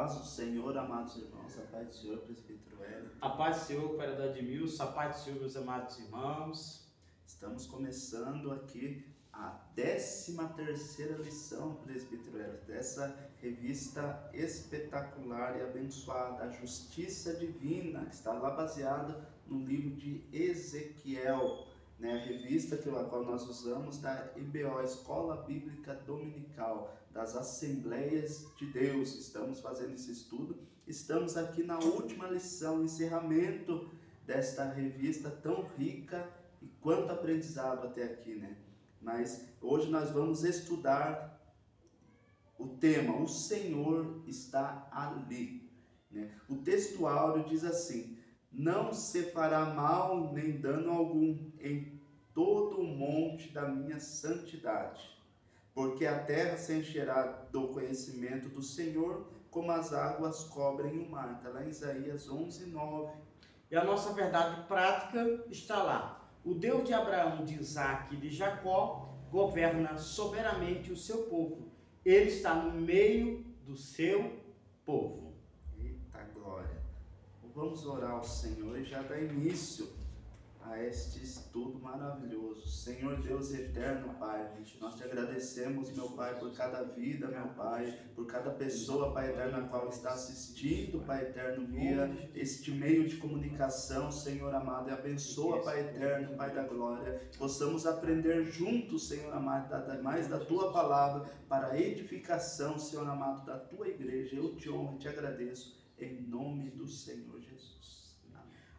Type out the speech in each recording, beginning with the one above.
paz do Senhor, amados irmãos, a paz do Senhor, presbítero Hélio. A paz do Senhor, vereador Edmilson, a paz do Senhor, meus amados irmãos. Estamos começando aqui a 13ª lição, presbítero Hélio, dessa revista espetacular e abençoada, a Justiça Divina, que está lá baseada no livro de Ezequiel, né? A revista a qual nós usamos da IBO, Escola Bíblica Dominical, das Assembleias de Deus. Estamos fazendo esse estudo, estamos aqui na última lição, encerramento desta revista tão rica e quanto aprendizado até aqui, né? Mas hoje nós vamos estudar o tema, o Senhor está ali, né? O texto áureo diz assim: não se fará mal nem dano algum em todo o monte da minha santidade, porque a terra se encherá do conhecimento do Senhor, como as águas cobrem o mar. Está lá em Isaías 11:9. E a nossa verdade prática está lá. O Deus de Abraão, de Isaac e de Jacó governa soberanamente o seu povo. Ele está no meio do seu povo. Eita glória! Vamos orar ao Senhor e já dar início a este estudo maravilhoso. Senhor Deus eterno, Pai, nós te agradecemos, meu Pai, por cada vida, meu Pai, por cada pessoa, Pai eterno, a qual está assistindo, Pai eterno, via este meio de comunicação, Senhor amado, e abençoa, Pai eterno, Pai da glória, possamos aprender juntos, Senhor amado, mais da Tua palavra, para a edificação, Senhor amado, da Tua igreja. Eu te honro e te agradeço, em nome do Senhor Jesus.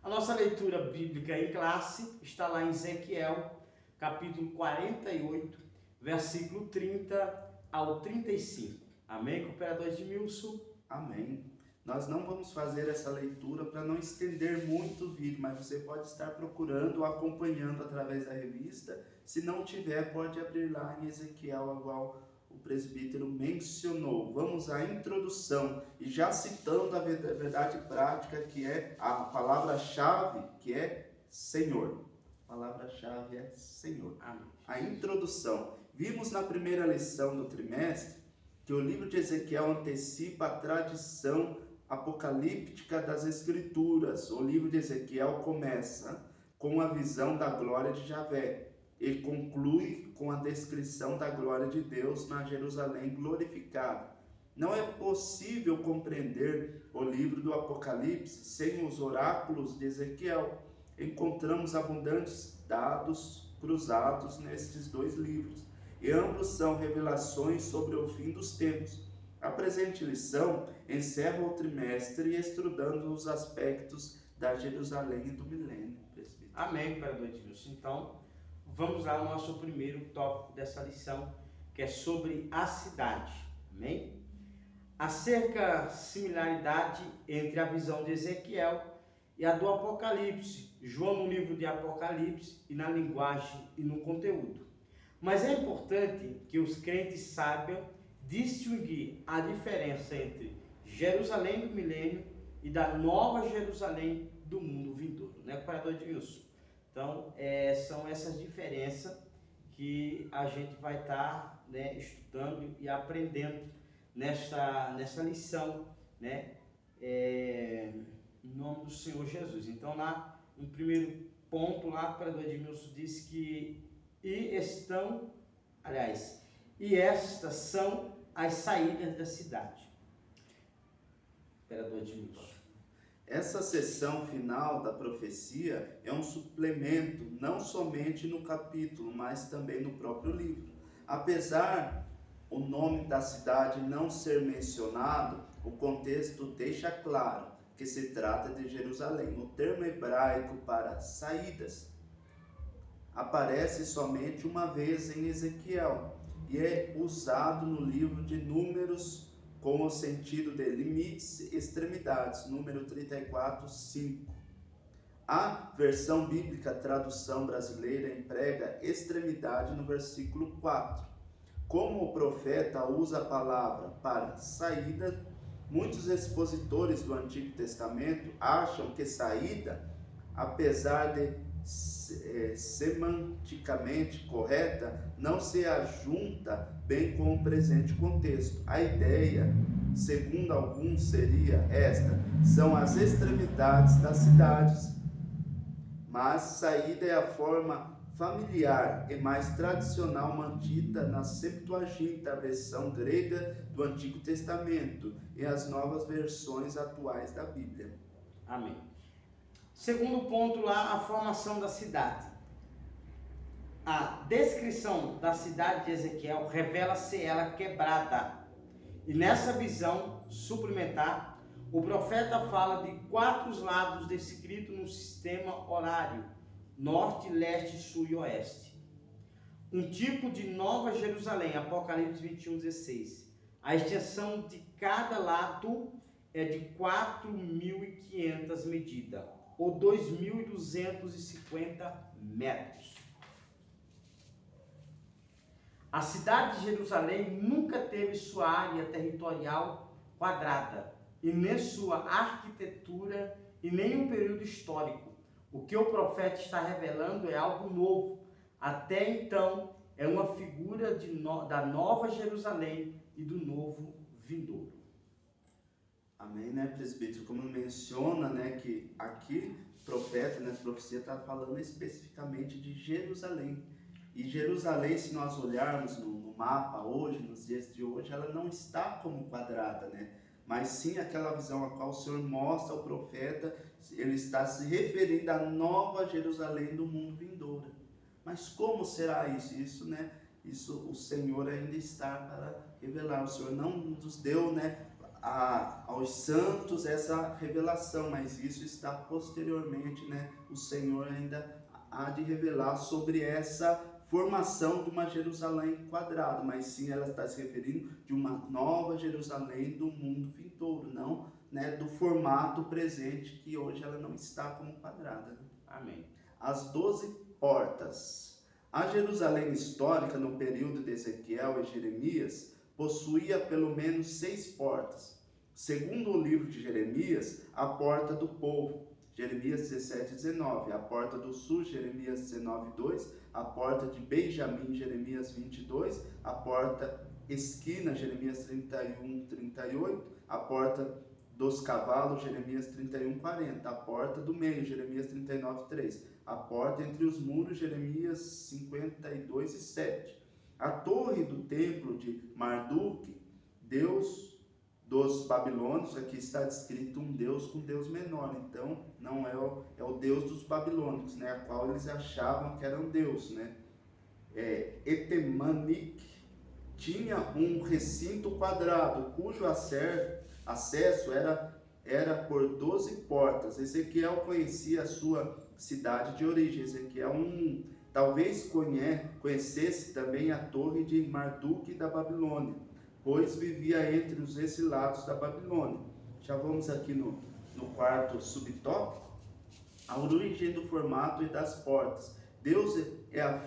A nossa leitura bíblica em classe está lá em Ezequiel, capítulo 48, versículo 30 ao 35. Amém, cooperador Edmilson? Amém. Nós não vamos fazer essa leitura para não estender muito o vídeo, mas você pode estar procurando ou acompanhando através da revista. Se não tiver, pode abrir lá em Ezequiel, igual o presbítero mencionou. Vamos à introdução, e já citando a verdade prática, que é a palavra-chave, que é Senhor. A palavra-chave é Senhor. Amém. A introdução. Vimos na primeira lição do trimestre que o livro de Ezequiel antecipa a tradição apocalíptica das Escrituras. O livro de Ezequiel começa com a visão da glória de Javé e conclui com a descrição da glória de Deus na Jerusalém glorificada. Não é possível compreender o livro do Apocalipse sem os oráculos de Ezequiel. Encontramos abundantes dados cruzados nestes dois livros, e ambos são revelações sobre o fim dos tempos. A presente lição encerra o trimestre estudando os aspectos da Jerusalém e do milênio. Amém, cooperador Edmilson. Então, vamos lá ao nosso primeiro tópico dessa lição, que é sobre a cidade. Amém? Há certa similaridade entre a visão de Ezequiel e a do Apocalipse. João no livro de Apocalipse, e na linguagem e no conteúdo. Mas é importante que os crentes saibam distinguir a diferença entre Jerusalém do milênio e da nova Jerusalém do mundo vindouro, né, cooperador Edmilson? Então, são essas diferenças que a gente vai estar, né, estudando e aprendendo nessa lição, né, em nome do Senhor Jesus. Então, lá no primeiro ponto, lá, o cooperador Edmilson disse que e estas são as saídas da cidade. Cooperador Edmilson. Essa seção final da profecia é um suplemento, não somente no capítulo, mas também no próprio livro. Apesar o nome da cidade não ser mencionado, o contexto deixa claro que se trata de Jerusalém. O termo hebraico para saídas aparece somente uma vez em Ezequiel e é usado no livro de Números com o sentido de limites e extremidades, número 34:5. A versão bíblica tradução brasileira emprega extremidade no versículo 4. Como o profeta usa a palavra para saída, muitos expositores do Antigo Testamento acham que saída, apesar de semanticamente correta, não se ajunta bem com o presente contexto. A ideia segundo alguns seria esta: são as extremidades das cidades. Mas saída é a forma familiar e mais tradicional mantida na Septuaginta, a versão grega do Antigo Testamento, e as novas versões atuais da Bíblia. Amém. Segundo ponto lá, a formação da cidade. A descrição da cidade de Ezequiel revela-se ela quebrada. E nessa visão suplementar, o profeta fala de 4 lados descritos no sistema horário: norte, leste, sul e oeste. Um tipo de Nova Jerusalém, Apocalipse 21:16. A extensão de cada lado é de 4.500 medidas, ou 2.250 metros. A cidade de Jerusalém nunca teve sua área territorial quadrada, e nem sua arquitetura, e nem um período histórico. O que o profeta está revelando é algo novo. Até então, é uma figura da nova Jerusalém e do novo vindouro. Amém, né, presbítero? Como menciona, né, que aqui o profeta, né, a profecia está falando especificamente de Jerusalém. E Jerusalém, se nós olharmos no mapa hoje, nos dias de hoje, ela não está como quadrada, né? Mas sim aquela visão a qual o Senhor mostra ao profeta, ele está se referindo à nova Jerusalém do mundo vindouro. Mas como será isso? Isso o Senhor ainda está para revelar. O Senhor não nos deu, né, aos santos essa revelação, mas isso está posteriormente, né? O Senhor ainda há de revelar sobre essa formação de uma Jerusalém quadrada, mas sim ela está se referindo de uma nova Jerusalém do mundo vindouro, não, né, do formato presente, que hoje ela não está como quadrada. Né? Amém. As 12 portas. A Jerusalém histórica no período de Ezequiel e Jeremias possuía pelo menos 6 portas. Segundo o livro de Jeremias, a porta do povo, Jeremias 17:19, a porta do sul, Jeremias 19:2, a porta de Benjamim, Jeremias 22, a porta esquina, Jeremias 31:38, a porta dos cavalos, Jeremias 31:40, a porta do meio, Jeremias 39:3, a porta entre os muros, Jeremias 52:7, a torre do templo de Marduk, Deus dos babilônios. Aqui está descrito um Deus com Deus menor, então não é o Deus dos babilônicos, né, a qual eles achavam que era um Deus, né? Etemanic tinha um recinto quadrado, cujo acesso era por 12 portas. Ezequiel conhecia a sua cidade de origem. Ezequiel talvez conhecesse também a torre de Marduk da Babilônia, pois vivia entre os exilados da Babilônia. Já vamos aqui no quarto subtópico, a origem do formato e das portas. Deus é a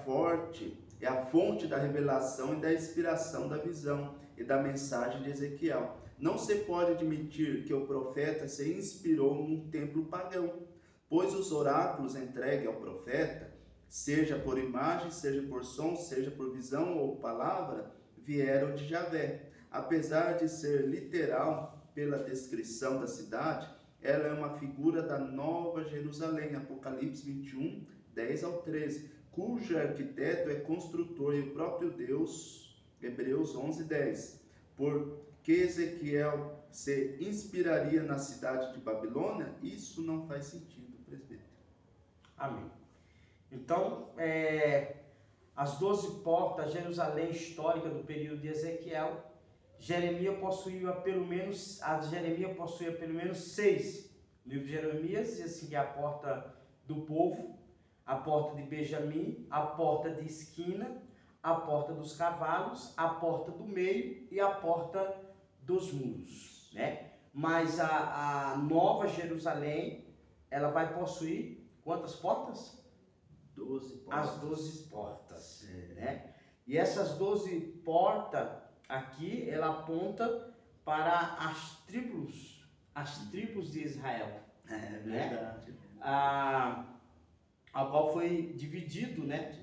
fonte da revelação e da inspiração da visão e da mensagem de Ezequiel. Não se pode admitir que o profeta se inspirou num templo pagão, pois os oráculos entregues ao profeta, seja por imagem, seja por som, seja por visão ou palavra, vieram de Javé. Apesar de ser literal pela descrição da cidade, ela é uma figura da nova Jerusalém, Apocalipse 21:10-13, cujo arquiteto é construtor e o próprio Deus, Hebreus 11:10. Por que Ezequiel se inspiraria na cidade de Babilônia? Isso não faz sentido, presbítero. Amém. Então, as 12 portas, Jerusalém histórica do período de Ezequiel, Jeremias possuía pelo menos 6. No livro de Jeremias diz assim, que é a porta do povo, a porta de Benjamim, a porta de esquina, a porta dos cavalos, a porta do meio e a porta dos muros, né? Mas a nova Jerusalém, ela vai possuir quantas portas? 12 portas. As 12 portas, né? E essas 12 portas aqui, ela aponta para as tribos de Israel. É verdade. Né? A qual foi dividido, né?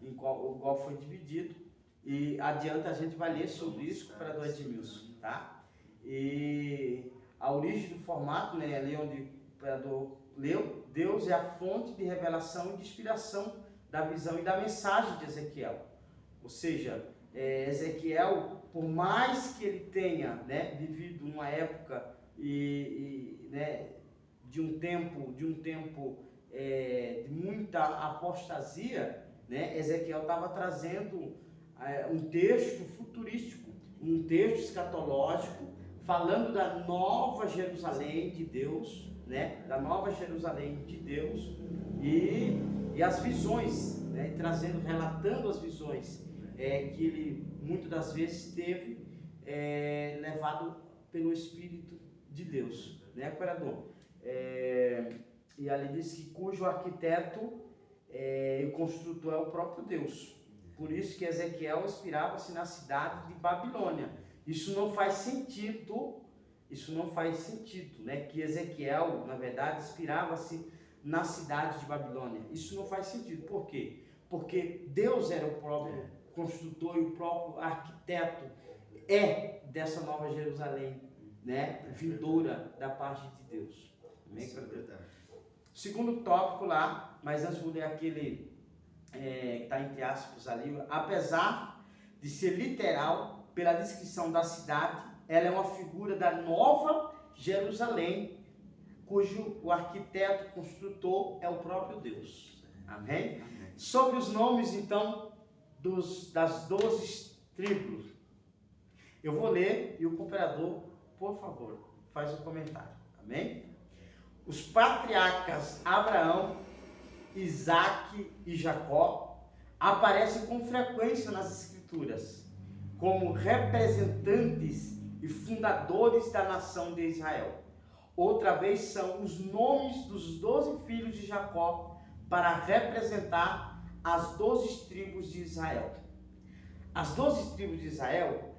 O qual foi dividido. E adiante a gente vai ler sobre isso para do Edmilson, tá? E a origem do formato, né, ali onde o pregador leu, Deus é a fonte de revelação e de inspiração da visão e da mensagem de Ezequiel. Ou seja, Ezequiel, por mais que ele tenha, né, vivido numa época né, de um tempo de muita apostasia, né, Ezequiel estava trazendo um texto futurístico, um texto escatológico, falando da nova Jerusalém de Deus, né, da nova Jerusalém de Deus, e as visões, né, relatando as visões que ele muitas das vezes teve levado pelo Espírito de Deus, né, imperador? E ali diz que cujo arquiteto e construtor é o próprio Deus. Por isso que Ezequiel inspirava-se na cidade de Babilônia. Isso não faz sentido, né? Que Ezequiel, na verdade, inspirava-se na cidade de Babilônia. Isso não faz sentido. Por quê? Porque Deus era o próprio construtor e o próprio arquiteto dessa nova Jerusalém, né? Vindoura da parte de Deus. Amém? Isso é verdade. Segundo tópico lá, mas antes vou ler aquele que está entre aspas ali. Apesar de ser literal pela descrição da cidade, ela é uma figura da nova Jerusalém, cujo o arquiteto construtor é o próprio Deus. Amém? Amém. Sobre os nomes, então, das 12 tribos, eu vou ler e o cooperador, por favor, faz o comentário. Amém? Os patriarcas Abraão, Isaque e Jacó aparecem com frequência nas Escrituras como representantes e fundadores da nação de Israel. Outra vez são os nomes dos 12 filhos de Jacó para representar as 12 tribos de Israel. As 12 tribos de Israel,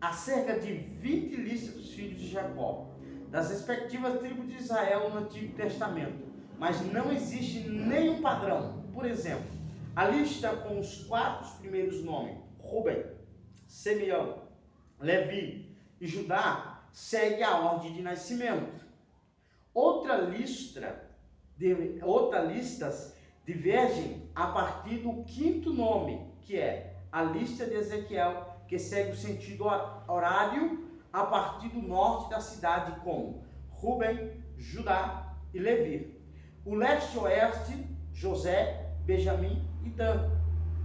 há cerca de 20 listas dos filhos de Jacó, das respectivas tribos de Israel no Antigo Testamento, mas não existe nenhum padrão. Por exemplo, a lista com os 4 primeiros nomes, Rubem, Simeão, Levi e Judá, segue a ordem de nascimento. Outras listas divergem a partir do 5º nome, que é a lista de Ezequiel, que segue o sentido horário a partir do norte da cidade, como Rubem, Judá e Levi. O leste-oeste, José, Benjamim e Dan.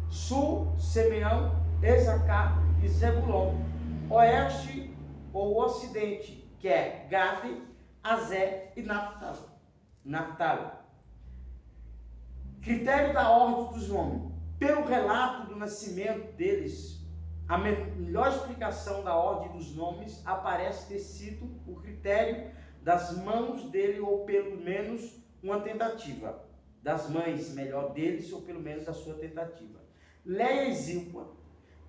Sul, Simeão, Isacar e Zebulon. Oeste ou ocidente, que é Gade, Azé e Naftali. Critério da ordem dos nomes. Pelo relato do nascimento deles, a melhor explicação da ordem dos nomes aparece ter sido o critério das mãos dele, ou pelo menos uma tentativa. Das mães, melhor, deles, ou pelo menos da sua tentativa. Leia e Zilpa,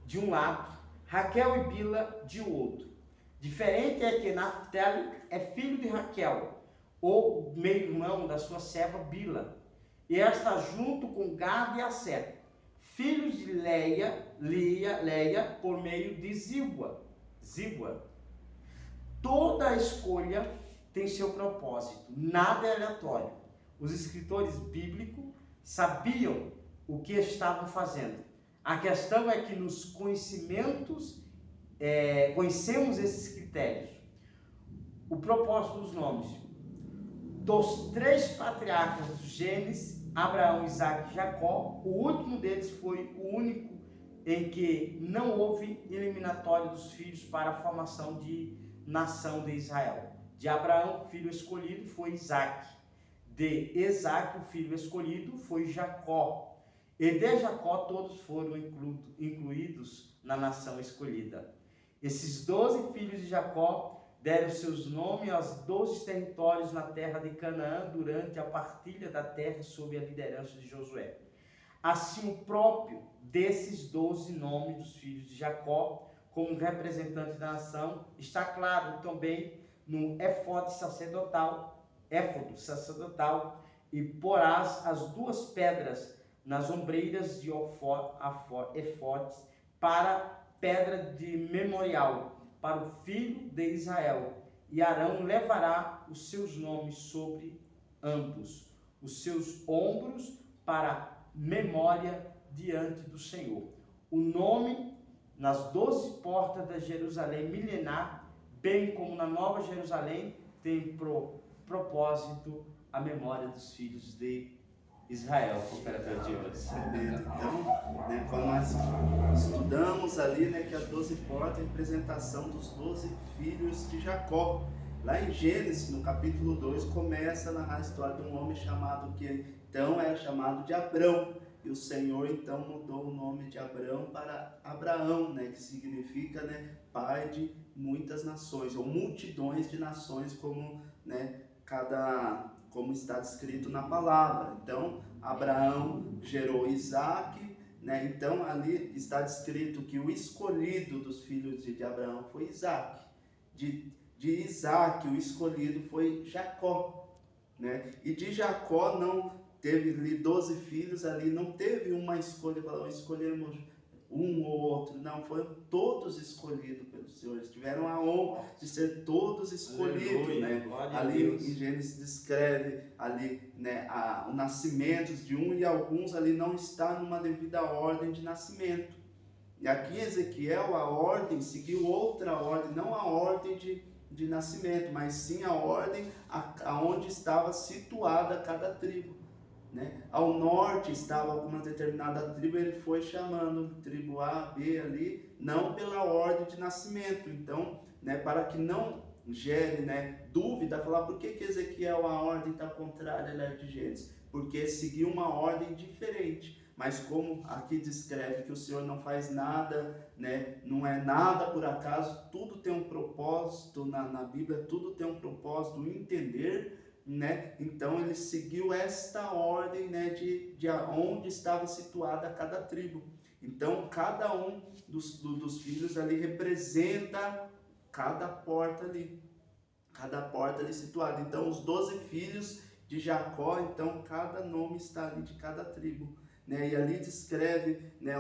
de um lado, Raquel e Bila, de outro. Diferente é que Naftali é filho de Raquel, ou meio-irmão da sua serva Bila, e esta junto com Gad e Asser, filhos de Leia, por meio de Zilpa. Toda a escolha tem seu propósito, nada é aleatório. Os escritores bíblicos sabiam o que estavam fazendo. A questão é que nos conhecemos esses critérios. O propósito dos nomes. Dos 3 patriarcas do Gênesis, Abraão, Isaque e Jacó, o último deles foi o único em que não houve eliminatória dos filhos para a formação de nação de Israel. De Abraão, o filho escolhido foi Isaque. De Isaque, o filho escolhido foi Jacó. E de Jacó todos foram incluídos na nação escolhida. Esses 12 filhos de Jacó deram seus nomes aos 12 territórios na terra de Canaã durante a partilha da terra sob a liderança de Josué. Assim, o próprio desses 12 nomes dos filhos de Jacó, como representante da nação, está claro também no éfode sacerdotal, e porás as 2 pedras nas ombreiras de éfodes para pedra de memorial, para o filho de Israel. E Arão levará os seus nomes sobre ambos, os seus ombros, para memória diante do Senhor. O nome nas 12 portas da Jerusalém milenar, bem como na Nova Jerusalém, tem propósito a memória dos filhos de Israel. Então, né, quando nós estudamos ali, né, que as 12 portas é a representação dos 12 filhos de Jacó. Lá em Gênesis, no capítulo 2, começa a narrar a história de um homem chamado, que então era chamado de Abrão. E o Senhor então mudou o nome de Abrão para Abraão, né, que significa, né, pai de muitas nações, ou multidões de nações, como, né, como está descrito na palavra. Então, Abraão gerou Isaac, né? Então ali está descrito que o escolhido dos filhos de Abraão foi Isaac. De Isaac, o escolhido foi Jacó, né? E de Jacó não teve 12 filhos ali, não teve uma escolha, escolhemos um ou outro, não, foram todos escolhidos pelo Senhor. Eles tiveram a honra de ser todos escolhidos, né? Ali em Gênesis descreve ali, né, o nascimento de um, e alguns ali não está numa devida ordem de nascimento. E aqui em Ezequiel a ordem seguiu outra ordem, não a ordem de nascimento, mas sim a ordem aonde estava situada cada tribo. Né? Ao norte estava alguma determinada tribo, ele foi chamando tribo A, B ali, não pela ordem de nascimento. Então, né, para que não gere, né, dúvida, falar por que Ezequiel a ordem está contrária à de Gênesis? Porque seguiu uma ordem diferente. Mas como aqui descreve que o Senhor não faz nada, né, não é nada por acaso, tudo tem um propósito na Bíblia, tudo tem um propósito, entender, né? Então ele seguiu esta ordem, né, de onde estava situada cada tribo. Então cada um dos filhos ali representa cada porta ali situada. Então os 12 filhos de Jacó, então cada nome está ali de cada tribo, né? E ali descreve, né,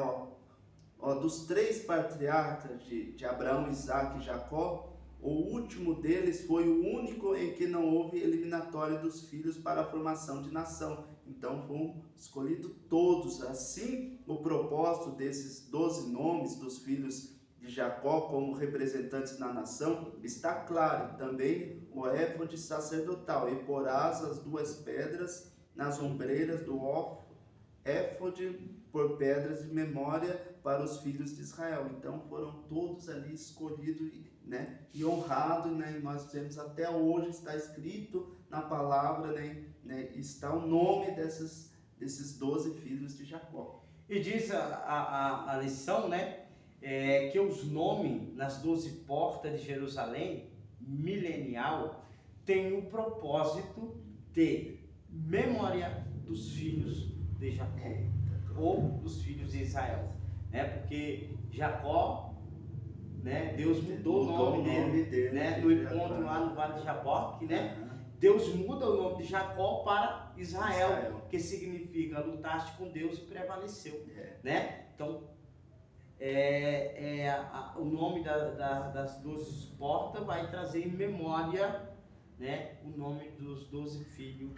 dos 3 patriarcas de Abraão, Isaac e Jacó, o último deles foi o único em que não houve eliminatória dos filhos para a formação de nação. Então foram escolhidos todos. Assim, o propósito desses 12 nomes dos filhos de Jacó como representantes na nação está claro. Também o éfode sacerdotal, e porás as 2 pedras nas ombreiras do éfode por pedras de memória para os filhos de Israel. Então foram todos ali escolhidos, né, e honrados, né, e nós temos até hoje, está escrito na palavra, né, está o nome desses 12 filhos de Jacó. E diz a lição, né, que os nomes nas 12 portas de Jerusalém milenial têm o propósito de memória dos filhos de Jacó, ou dos filhos de Israel, né? Porque Jacó, né, Deus mudou o nome dele, né, no encontro lá no Vale de Jaboque, né? Deus muda o nome de Jacó para Israel, que significa lutaste com Deus e prevaleceu, né? Então o nome das 12 portas vai trazer em memória, né, o nome dos 12 filhos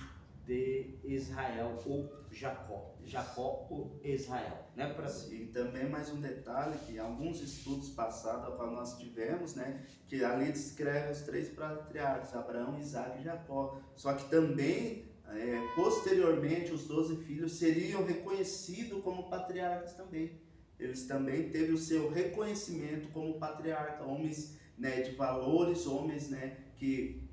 de Israel, ou Jacó ou Israel, né? E também mais um detalhe, que alguns estudos passados que nós tivemos, né, que ali descreve os 3 patriarcas, Abraão, Isaac e Jacó. Só que também, posteriormente, os 12 filhos seriam reconhecidos como patriarcas também. Eles também teve o seu reconhecimento como patriarca, homens, né, de valores, homens, né, que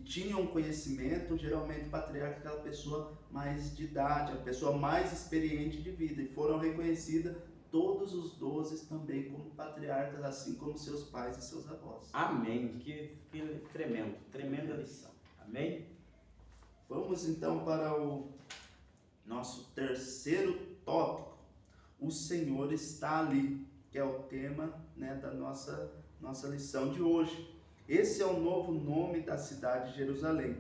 tinham conhecimento. Geralmente o patriarca é aquela pessoa mais de idade, a pessoa mais experiente de vida, e foram reconhecidas todos os 12 também como patriarcas, assim como seus pais e seus avós. Amém, que tremenda lição, amém? Vamos então para o nosso terceiro tópico. O Senhor está ali, que é o tema, né, da nossa lição de hoje. Esse é o novo nome da cidade de Jerusalém.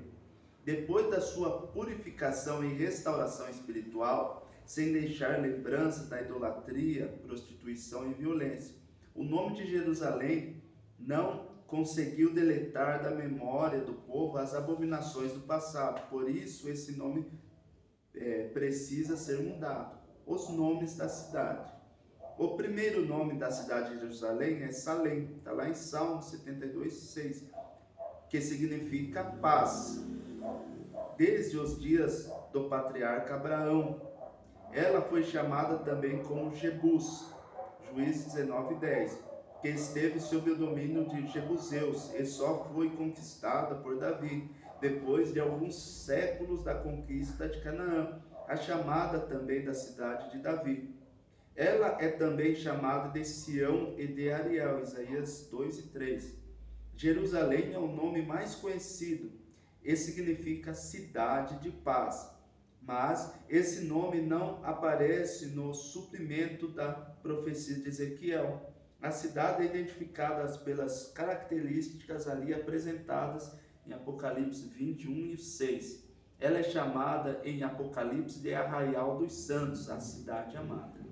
Depois da sua purificação e restauração espiritual, sem deixar lembrança da idolatria, prostituição e violência, o nome de Jerusalém não conseguiu deletar da memória do povo as abominações do passado. Por isso, esse nome precisa ser mudado. Os nomes da cidade. O primeiro nome da cidade de Jerusalém é Salém, está lá em Salmo 72:6, que significa paz. Desde os dias do patriarca Abraão, ela foi chamada também como Jebus, Juízes 19:10, que esteve sob o domínio de Jebuseus e só foi conquistada por Davi, depois de alguns séculos da conquista de Canaã, a chamada também da cidade de Davi. Ela é também chamada de Sião e de Ariel, Isaías 2:3. Jerusalém é o nome mais conhecido e significa cidade de paz. Mas esse nome não aparece no suplemento da profecia de Ezequiel. A cidade é identificada pelas características ali apresentadas em Apocalipse 21:6. Ela é chamada em Apocalipse de Arraial dos Santos, a cidade amada.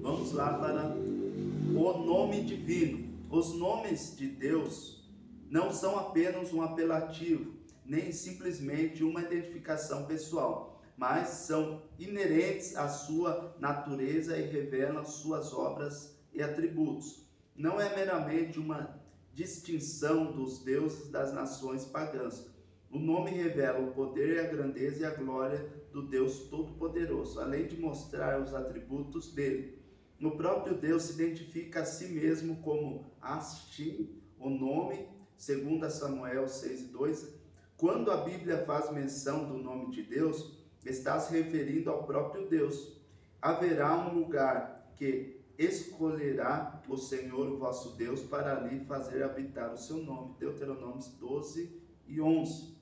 Vamos lá para o nome divino. Os nomes de Deus não são apenas um apelativo, nem simplesmente uma identificação pessoal, mas são inerentes à sua natureza e revelam suas obras e atributos. Não é meramente uma distinção dos deuses das nações pagãs. O nome revela o poder, a grandeza e a glória do Deus Todo-Poderoso, além de mostrar os atributos dele. O próprio Deus se identifica a si mesmo como Hashem, o nome, segundo Samuel 6:2. Quando a Bíblia faz menção do nome de Deus, está se referindo ao próprio Deus. Haverá um lugar que escolherá o Senhor, o vosso Deus, para ali fazer habitar o seu nome. Deuteronômio 12:11.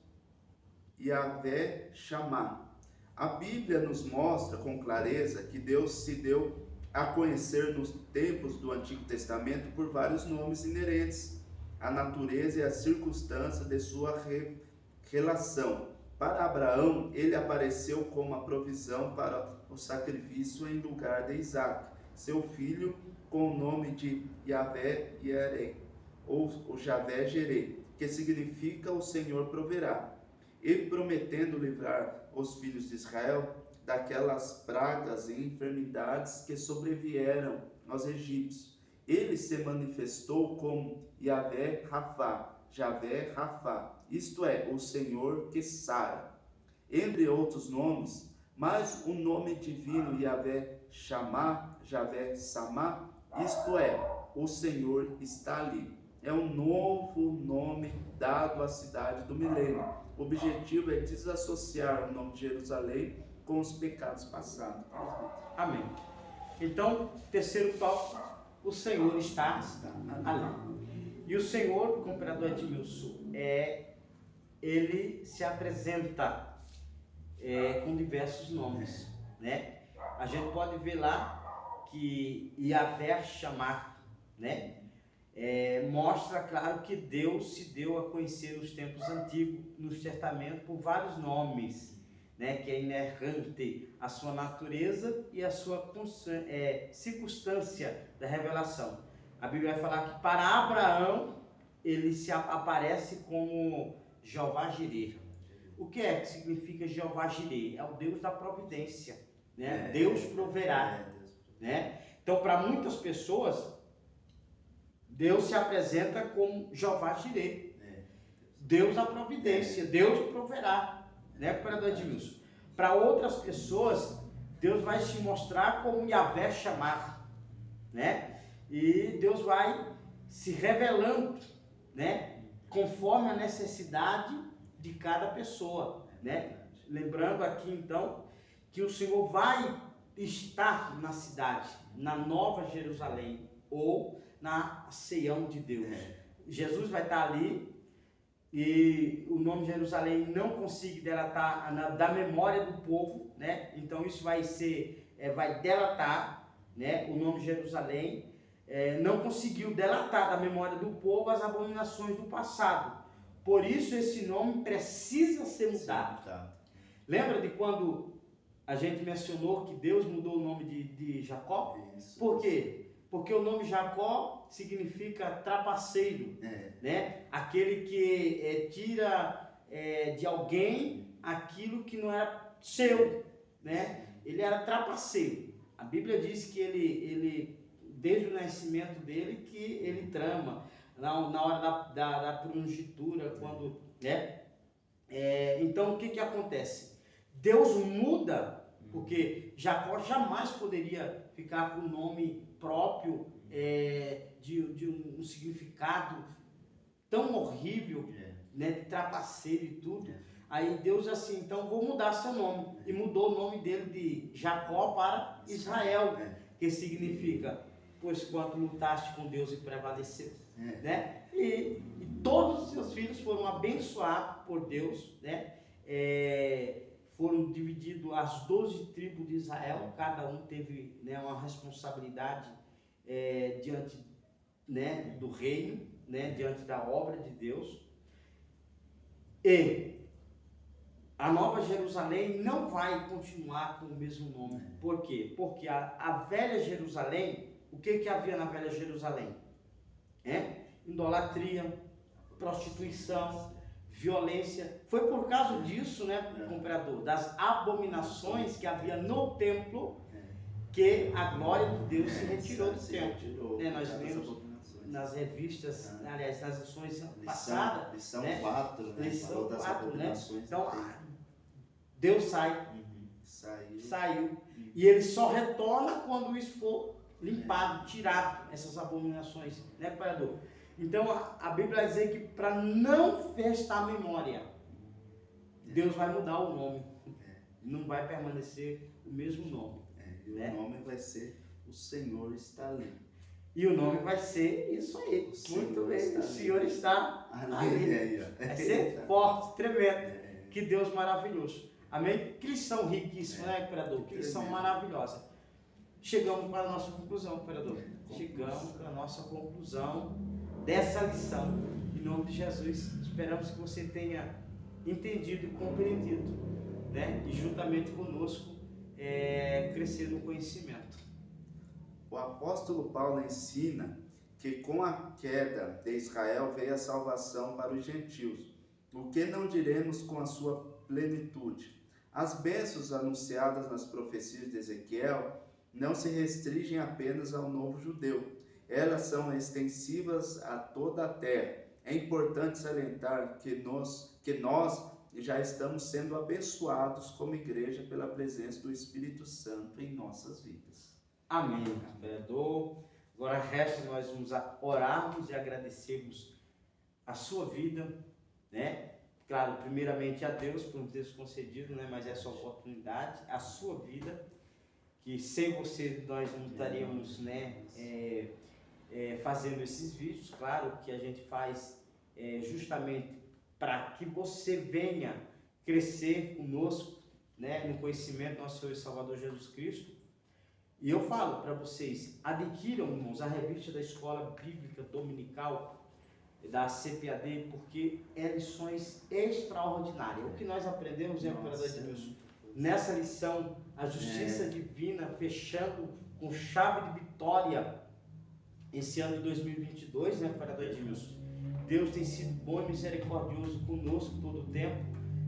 Yahvé Shammah. A Bíblia nos mostra com clareza que Deus se deu a conhecer nos tempos do Antigo Testamento por vários nomes inerentes à natureza e às circunstâncias de sua relação. Para Abraão, ele apareceu como a provisão para o sacrifício em lugar de Isaac, seu filho, com o nome de Yahvé Yireh, ou Javé Jireh, que significa o Senhor proverá. Ele prometendo livrar os filhos de Israel daquelas pragas e enfermidades que sobrevieram aos egípcios. Ele se manifestou como Yahvé Rafá, Javé Rafá, isto é, o Senhor que sara, entre outros nomes, mas o nome divino Yahvé Shammah, Javé Samá, isto é, o Senhor está ali. É um novo nome dado à cidade do milênio. O objetivo é desassociar o nome de Jerusalém com os pecados passados. Amém. Então, terceiro tópico, o Senhor está ali. E o Senhor, com o imperador Edmilson, ele se apresenta com diversos nomes, né? A gente pode ver lá que Yahvé Shammah, né? Mostra, claro, que Deus se deu a conhecer nos tempos antigos, no Testamento, por vários nomes, né? Que é inerente à sua natureza e à sua circunstância da revelação. A Bíblia vai falar que para Abraão ele se aparece como Jeová Jireh. O que significa Jeová Jireh? É o Deus da providência, né? Deus proverá, né? Então, para muitas pessoas, Deus se apresenta como Jeová Jireh, Deus da providência, Deus proverá, né, imperador Edmilson? Para outras pessoas, Deus vai se mostrar como Yahvé Shammah, né? E Deus vai se revelando, né, conforme a necessidade de cada pessoa, né? Lembrando aqui então que o Senhor vai estar na cidade, na Nova Jerusalém ou na Sião de Deus. Jesus vai estar ali e o nome Jerusalém não consegue delatar da memória do povo, né? Então isso vai delatar, né, o nome Jerusalém. Não conseguiu delatar da memória do povo as abominações do passado. Por isso esse nome precisa ser mudado. Lembra de quando a gente mencionou que Deus mudou o nome de Jacó? Isso. Por quê? Porque o nome Jacó significa trapaceiro, né? Aquele que tira de alguém aquilo que não era seu, né? Ele era trapaceiro. A Bíblia diz que ele desde o nascimento dele, que ele trama na hora da primogenitura, quando, né? Então o que acontece? Deus muda, porque Jacó jamais poderia ficar com o nome próprio de um significado tão horrível, né, de trapaceiro e tudo. Aí Deus assim, então vou mudar seu nome. E mudou o nome dele de Jacó para Israel, que significa, pois quanto lutaste com Deus e prevaleceu, né? E todos os seus filhos foram abençoados por Deus, né? Foram divididos as 12 tribos de Israel, cada um teve, né, uma responsabilidade diante, né, do reino, né, diante da obra de Deus. E a Nova Jerusalém não vai continuar com o mesmo nome. Por quê? Porque a velha Jerusalém, o que havia na velha Jerusalém? Idolatria, prostituição, violência. Foi por causa disso, né, comprador, das abominações que havia no templo, que a glória de Deus se retirou do templo. Nós lemos nas revistas, aliás, nas lições passadas, lição 4, né? Lição 4, né? Então, Deus saiu. E ele só retorna quando isso for limpado, tirado, essas abominações, né, companheiro? Então, a Bíblia vai dizer que para não restar memória, Deus vai mudar o nome. Não vai permanecer o mesmo nome. E o nome vai ser O Senhor Está Ali. E o nome vai ser isso aí. Muito bem, o Senhor está ali. Vai ser forte, tremendo. Que Deus maravilhoso. Amém? Que lição riquíssima, né, imperador? Que lição maravilhosa. Chegamos para a nossa conclusão, imperador. Chegamos para a nossa conclusão dessa lição. Em nome de Jesus, esperamos que você tenha entendido e compreendido, né? E juntamente conosco, crescer no conhecimento. O apóstolo Paulo ensina que com a queda de Israel veio a salvação para os gentios. O que não diremos com a sua plenitude? As bênçãos anunciadas nas profecias de Ezequiel não se restringem apenas ao novo judeu. Elas são extensivas a toda a terra. É importante salientar que nós já estamos sendo abençoados como igreja pela presença do Espírito Santo em nossas vidas. Amém, vereador. Agora resta nós vamos orarmos e agradecermos a sua vida, né? Claro, primeiramente a Deus por nos ter concedido, né? Mas essa oportunidade, a sua vida, que sem você nós não estaríamos, né? Fazendo esses vídeos. Claro que a gente faz justamente para que você venha crescer conosco, né? No conhecimento do nosso Senhor e Salvador Jesus Cristo. E eu falo para vocês, adquiram, irmãos, a revista da Escola Bíblica Dominical da CPAD, porque é lições extraordinárias. O que nós aprendemos, imperador Edmilson, nessa lição, a justiça divina fechando com chave de vitória esse ano de 2022, né, imperador Edmilson? Deus tem sido bom e misericordioso conosco todo o tempo,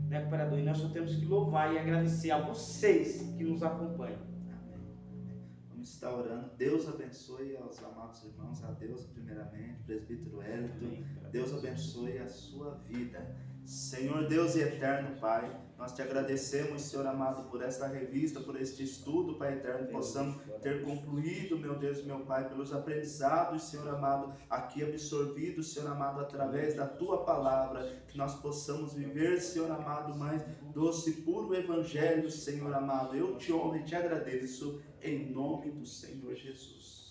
né, imperador? E nós só temos que louvar e agradecer a vocês que nos acompanham. Está orando. Deus abençoe aos amados irmãos, a Deus primeiramente, presbítero Hélito. Deus abençoe a sua vida. Senhor Deus e eterno Pai, nós te agradecemos, Senhor amado, por esta revista, por este estudo, Pai eterno, possamos ter concluído, meu Deus e meu Pai, pelos aprendizados, Senhor amado, aqui absorvidos, Senhor amado, através da Tua Palavra, que nós possamos viver, Senhor amado, mais doce e puro Evangelho, Senhor amado. Eu te honro e te agradeço, em nome do Senhor Jesus.